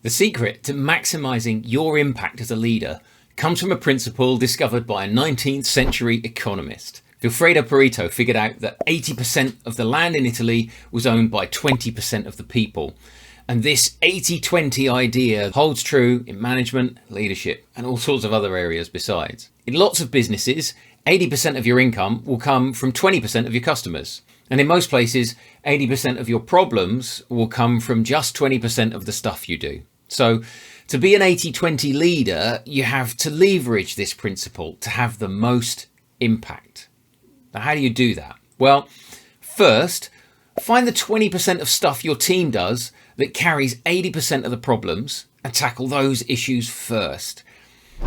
The secret to maximizing your impact as a leader comes from a principle discovered by a 19th century economist. Vilfredo Pareto figured out that 80% of the land in Italy was owned by 20% of the people. And this 80-20 idea holds true in management, leadership, and all sorts of other areas besides. In lots of businesses, 80% of your income will come from 20% of your customers. And in most places, 80% of your problems will come from just 20% of the stuff you do. So to be an 80-20 leader, you have to leverage this principle to have the most impact. Now, how do you do that? Well, first, find the 20% of stuff your team does that carries 80% of the problems and tackle those issues first.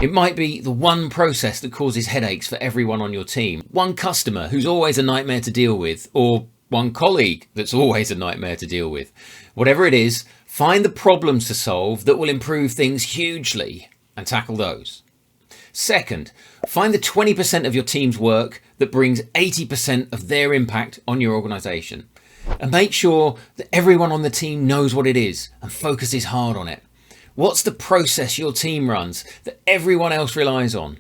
It might be the one process that causes headaches for everyone on your team, one customer who's always a nightmare to deal with, or one colleague that's always a nightmare to deal with. Whatever it is, find the problems to solve that will improve things hugely and tackle those. Second, find the 20% of your team's work that brings 80% of their impact on your organization. And make sure that everyone on the team knows what it is and focuses hard on it. What's the process your team runs that everyone else relies on?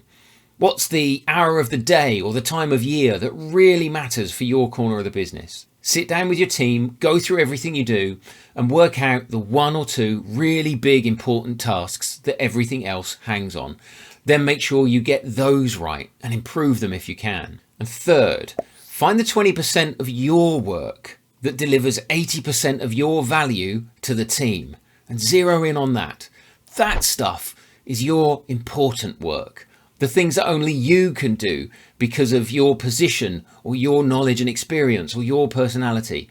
What's the hour of the day or the time of year that really matters for your corner of the business? Sit down with your team, go through everything you do, and work out the one or two really big important tasks that everything else hangs on. Then make sure you get those right and improve them if you can. And third, find the 20% of your work that delivers 80% of your value to the team and zero in on that. That stuff is your important work. The things that only you can do because of your position or your knowledge and experience or your personality.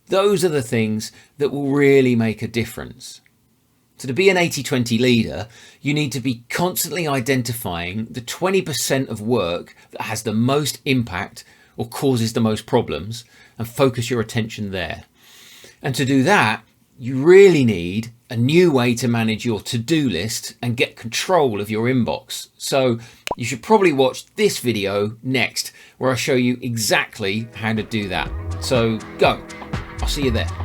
Those are the things that will really make a difference. So to be an 80-20 leader, you need to be constantly identifying the 20% of work that has the most impact or causes the most problems and focus your attention there. And to do that, you really need a new way to manage your to-do list and get control of your inbox. So you should probably watch this video next, where I show you exactly how to do that. So go, I'll see you there.